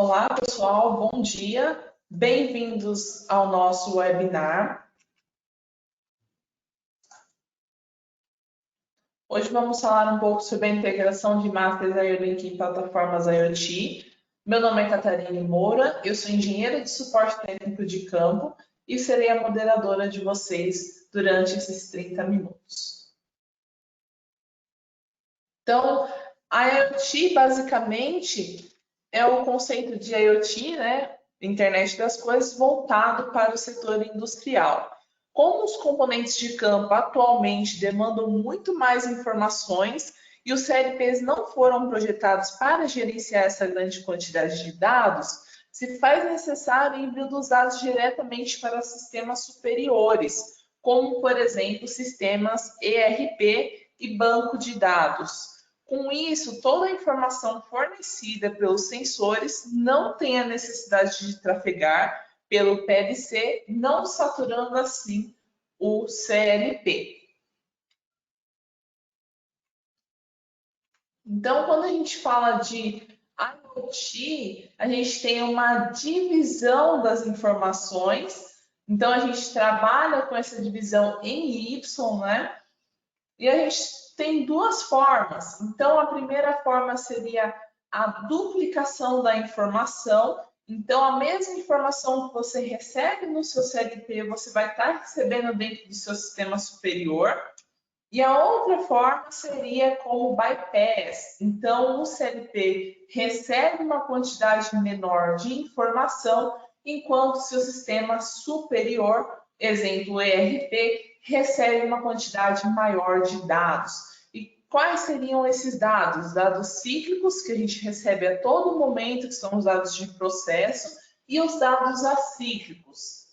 Olá, pessoal, bom dia. Bem-vindos ao nosso webinar. Hoje vamos falar um pouco sobre a integração de máquinas IoLink em plataformas IoT. Meu nome é Catarina Moura, eu sou engenheira de suporte técnico de campo e serei a moderadora de vocês durante esses 30 minutos. Então, a IoT basicamente é o conceito de IoT, né? Internet das coisas, voltado para o setor industrial. Como os componentes de campo atualmente demandam muito mais informações e os CLPs não foram projetados para gerenciar essa grande quantidade de dados, se faz necessário o envio dos dados diretamente para sistemas superiores, como, por exemplo, sistemas ERP e banco de dados. Com isso, toda a informação fornecida pelos sensores não tem a necessidade de trafegar pelo PLC, não saturando assim o CLP. Então, quando a gente fala de IoT, a gente tem uma divisão das informações. Então, a gente trabalha com essa divisão em Y, né? E a gente tem duas formas. Então, a primeira forma seria a duplicação da informação. Então, a mesma informação que você recebe no seu CLP, você vai estar recebendo dentro do seu sistema superior. E a outra forma seria como bypass. Então, o CLP recebe uma quantidade menor de informação, enquanto o seu sistema superior, exemplo ERP, recebe uma quantidade maior de dados. E quais seriam esses dados? Dados cíclicos, que a gente recebe a todo momento, que são os dados de processo, e os dados acíclicos.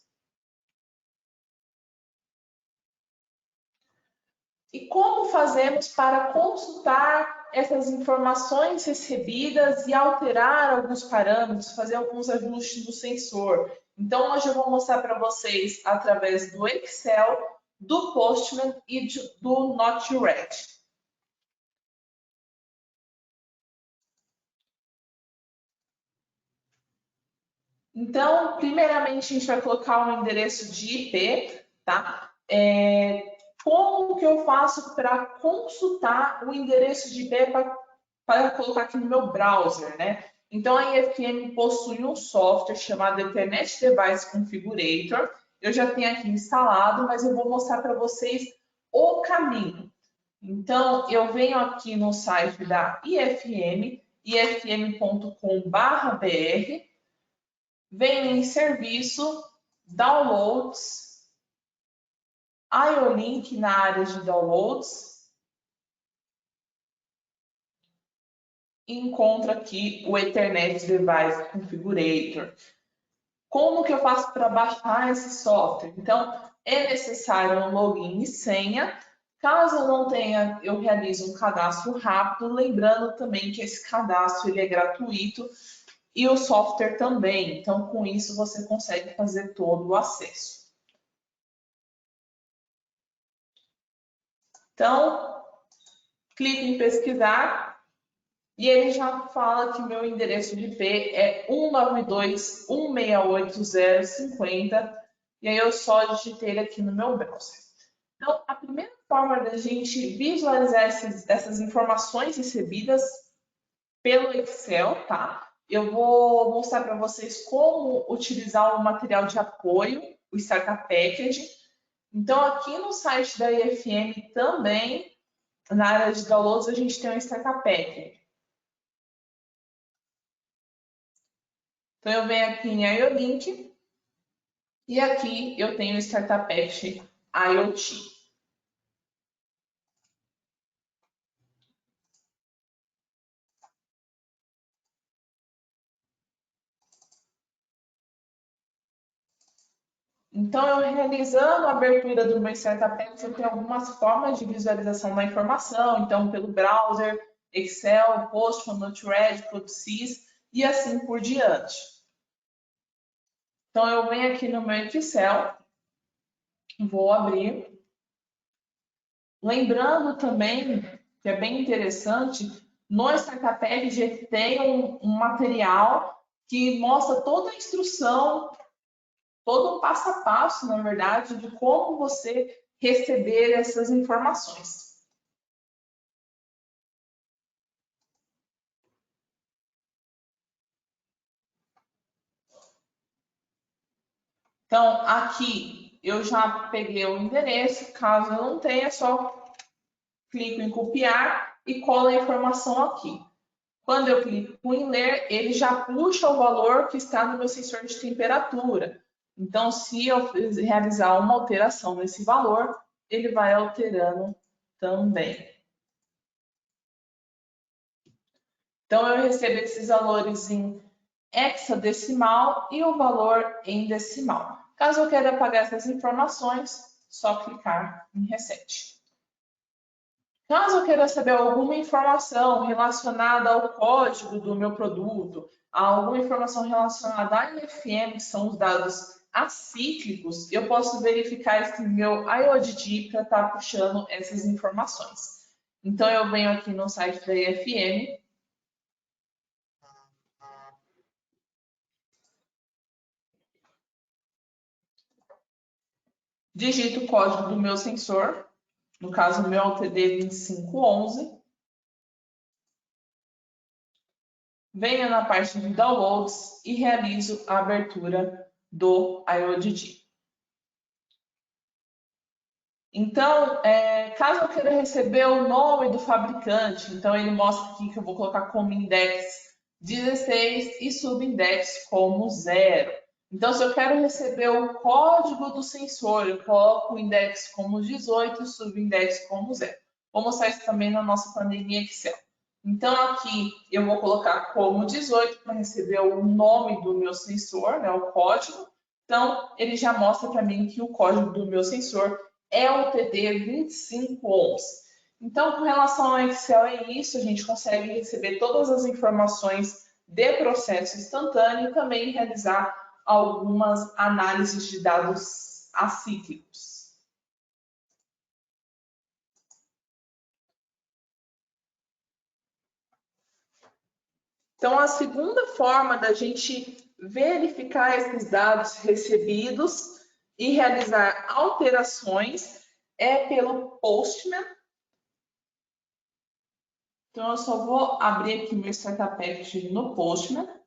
E como fazemos para consultar essas informações recebidas e alterar alguns parâmetros, fazer alguns ajustes no sensor? Então, hoje eu vou mostrar para vocês através do Excel, do Postman e do Node-RED. Então, primeiramente, a gente vai colocar um endereço de IP, tá? Como que eu faço para consultar o endereço de IP para colocar aqui no meu browser, né? Então, a IFM possui um software chamado Internet Device Configurator. Eu já tenho aqui instalado, mas eu vou mostrar para vocês o caminho. Então, eu venho aqui no site da IFM, ifm.com.br, venho em serviço, downloads, IoLink na área de downloads, e encontro aqui o Ethernet Device Configurator. Como que eu faço para baixar esse software? Então, é necessário um login e senha. Caso eu não tenha, eu realizo um cadastro rápido, lembrando também que esse cadastro ele é gratuito e o software também. Então, com isso, você consegue fazer todo o acesso. Então, clique em pesquisar e ele já fala que meu endereço de IP é 192.168.050 e aí eu só digitei ele aqui no meu browser. Então, a primeira forma da gente visualizar essas informações recebidas pelo Excel, tá? Eu vou mostrar para vocês como utilizar o material de apoio, o Startup Package. Então, aqui no site da IFM também, na área de downloads, a gente tem o Startup Package. Então, eu venho aqui em IoLink e aqui eu tenho o Startup Package IoT. Então, eu realizando a abertura do meu Startup Package, eu tenho algumas formas de visualização da informação. Então, pelo browser, Excel, Postman, Node-RED, ProtSys e assim por diante. Então, eu venho aqui no meu Excel, vou abrir. Lembrando também, que é bem interessante, no Startup Package tem um material que mostra toda a instrução, todo o passo a passo, na verdade, de como você receber essas informações. Então, aqui eu já peguei o endereço, caso eu não tenha, só clico em copiar e colo a informação aqui. Quando eu clico em ler, ele já puxa o valor que está no meu sensor de temperatura. Então, se eu realizar uma alteração nesse valor, ele vai alterando também. Então, eu recebo esses valores em hexadecimal e o valor em decimal. Caso eu queira apagar essas informações, só clicar em Reset. Caso eu queira saber alguma informação relacionada ao código do meu produto, alguma informação relacionada à IFM, que são os dados acíclicos, eu posso verificar esse meu IODD para estar puxando essas informações. Então, eu venho aqui no site da IFM, digito o código do meu sensor, no caso, o meu LTD 2511. Venho na parte de Downloads e realizo a abertura do IODD. Então, caso eu queira receber o nome do fabricante, então ele mostra aqui que eu vou colocar como index 16 e subindex como 0. Então, se eu quero receber o código do sensor, eu coloco o index como 18 e o subindex como 0. Vou mostrar isso também na nossa planilha Excel. Então, aqui eu vou colocar como 18 para receber o nome do meu sensor, né, o código. Então, ele já mostra para mim que o código do meu sensor é o TD 2511. Então, com relação ao Excel, é isso. A gente consegue receber todas as informações de processo instantâneo e também realizar algumas análises de dados acíclicos. Então, a segunda forma da gente verificar esses dados recebidos e realizar alterações é pelo Postman. Então, eu só vou abrir aqui meu Startup Package no Postman.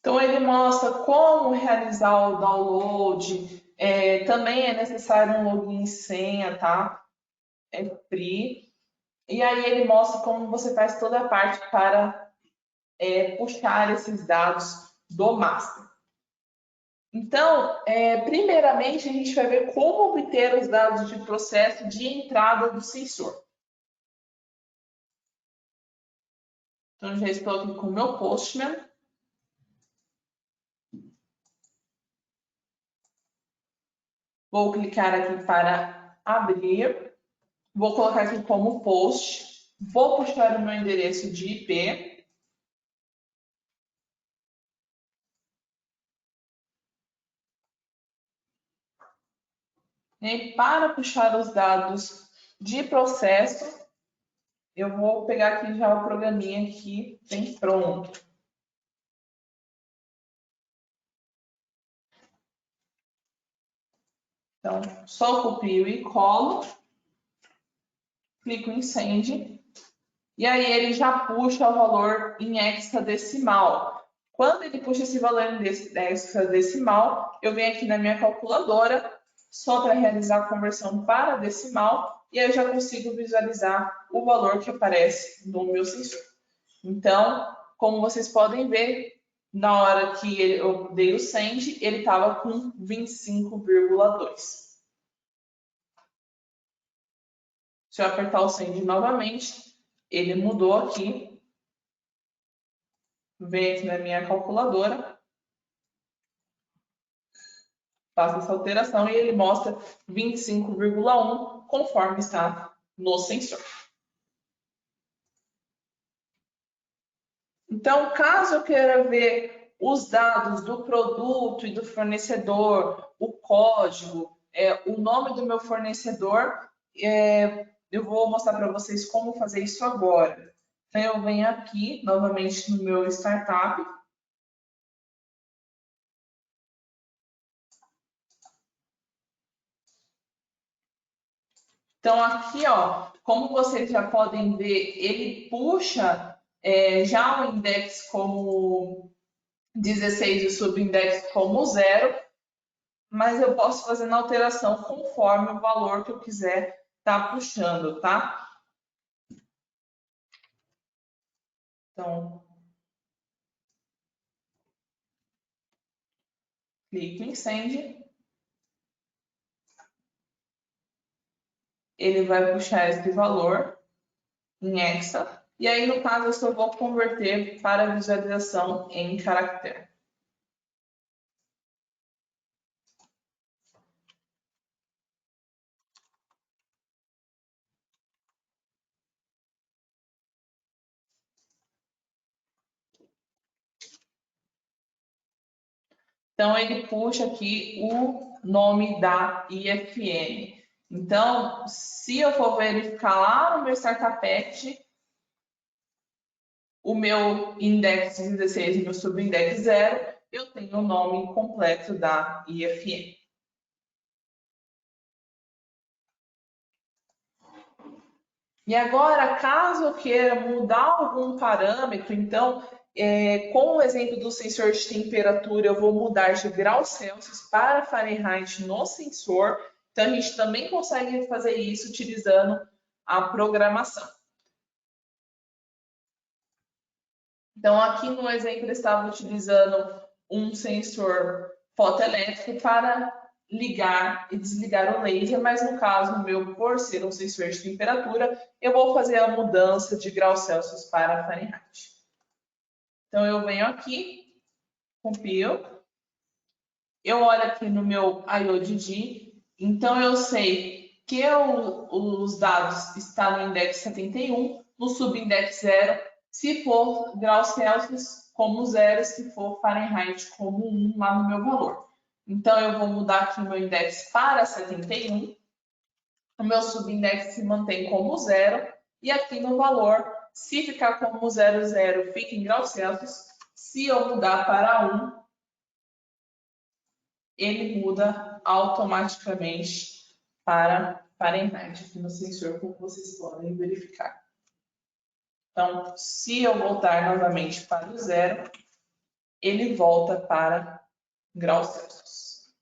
Então, ele mostra como realizar o download. Também é necessário um login e senha, tá? É free. E aí ele mostra como você faz toda a parte para puxar esses dados do master. Então, primeiramente, a gente vai ver como obter os dados de processo de entrada do sensor. Então, já estou aqui com o meu Postman. Vou clicar aqui para abrir. Vou colocar aqui como post. Vou puxar o meu endereço de IP. E para puxar os dados de processo, eu vou pegar aqui já o programinha que tem pronto. Então, só copio e colo. Clico em Send. E aí ele já puxa o valor em hexadecimal. Quando ele puxa esse valor em hexadecimal, eu venho aqui na minha calculadora, só para realizar a conversão para decimal, e aí eu já consigo visualizar o valor que aparece no meu sensor. Então, como vocês podem ver, na hora que eu dei o send, ele estava com 25,2. Se eu apertar o send novamente, ele mudou aqui. Venho aqui na minha calculadora, faço essa alteração e ele mostra 25,1 conforme está no sensor. Então, caso eu queira ver os dados do produto e do fornecedor, o código, o nome do meu fornecedor, eu vou mostrar para vocês como fazer isso agora. Então, eu venho aqui, novamente, no meu startup. Então, aqui, ó, como vocês já podem ver, ele puxa já o index como 16 e o subindex como 0, mas eu posso fazer na alteração conforme o valor que eu quiser estar puxando, tá? Então, clico em Send, ele vai puxar esse valor em hexa, e aí, no caso, eu só vou converter para visualização em caractere. Então, ele puxa aqui o nome da IFN. Então, se eu for verificar lá no meu Startup Package, o meu index 16 e meu subindex 0, eu tenho o nome completo da IFN. E agora, caso eu queira mudar algum parâmetro, então, com o exemplo do sensor de temperatura, eu vou mudar de graus Celsius para Fahrenheit no sensor. Então, a gente também consegue fazer isso utilizando a programação. Então, aqui no exemplo, eu estava utilizando um sensor fotoelétrico para ligar e desligar o laser, mas no caso, no meu, por ser um sensor de temperatura, eu vou fazer a mudança de graus Celsius para Fahrenheit. Então, eu venho aqui, compilo, eu olho aqui no meu IODD, então eu sei que os dados estão no index 71, no subindex 0, se for graus Celsius como 0, se for Fahrenheit como 1 lá no meu valor. Então, eu vou mudar aqui o meu index para 71, o meu subindex se mantém como 0, e aqui no valor, se ficar como 00, fica em graus Celsius, se eu mudar para 1, ele muda automaticamente para Fahrenheit aqui no sensor, como vocês podem verificar. Então, se eu voltar novamente para o 0, ele volta para graus Celsius.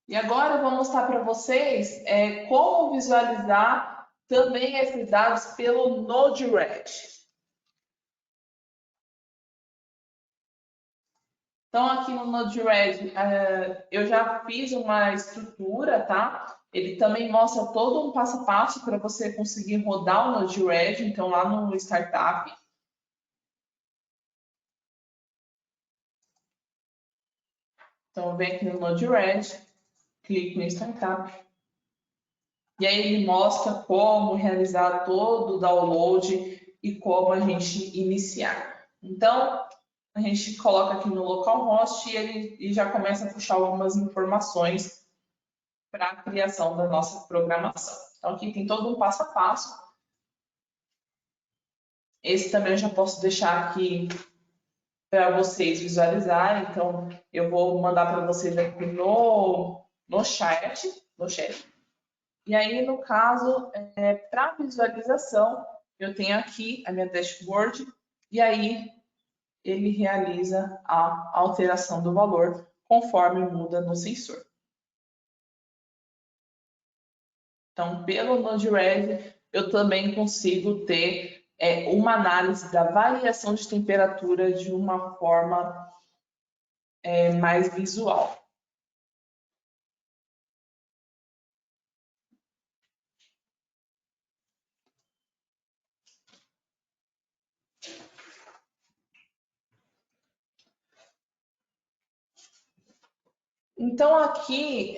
E agora eu vou mostrar para vocês como visualizar também esses dados pelo Node-RED. Então, aqui no Node-RED, eu já fiz uma estrutura, tá? Ele também mostra todo um passo a passo para você conseguir rodar o Node-RED, então lá no Startup. Então, eu venho aqui no Node-RED, clico em Startup, e aí ele mostra como realizar todo o download e como a gente iniciar. Então, a gente coloca aqui no localhost e ele já começa a puxar algumas informações para a criação da nossa programação. Então, aqui tem todo um passo a passo. Esse também eu já posso deixar aqui para vocês visualizarem. Então, eu vou mandar para vocês aqui no chat. E aí, no caso, para visualização, eu tenho aqui a minha dashboard. E aí, ele realiza a alteração do valor conforme muda no sensor. Então, pelo Node-RED, eu também consigo ter uma análise da variação de temperatura de uma forma mais visual. Então, aqui,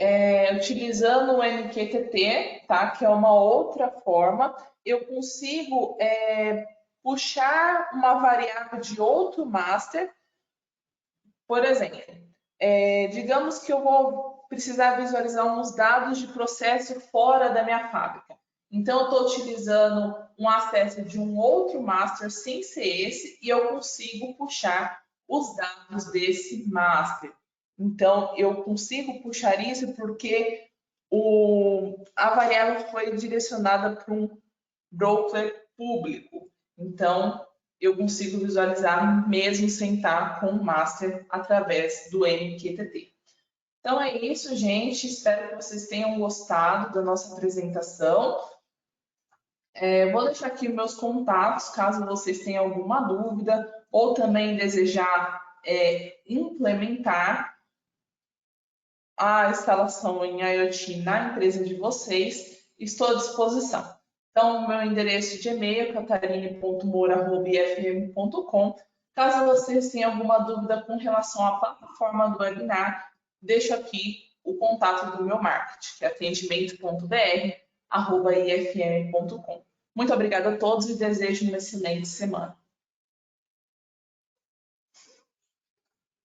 utilizando o MQTT, tá? Que é uma outra forma, eu consigo puxar uma variável de outro master. Por exemplo, digamos que eu vou precisar visualizar uns dados de processo fora da minha fábrica. Então, eu estou utilizando um acesso de um outro master sem ser esse e eu consigo puxar os dados desse master. Então, eu consigo puxar isso porque a variável foi direcionada para um broker público. Então, eu consigo visualizar mesmo sem estar com o master através do MQTT. Então é isso, gente. Espero que vocês tenham gostado da nossa apresentação. Vou deixar aqui meus contatos, caso vocês tenham alguma dúvida ou também desejar implementar a instalação em IoT na empresa de vocês, estou à disposição. Então, o meu endereço de e-mail é catarine.moura@ifm.com. Caso vocês tenham alguma dúvida com relação à plataforma do webinar, deixo aqui o contato do meu marketing, que é atendimento.br@ifm.com. Muito obrigada a todos e desejo uma excelente semana.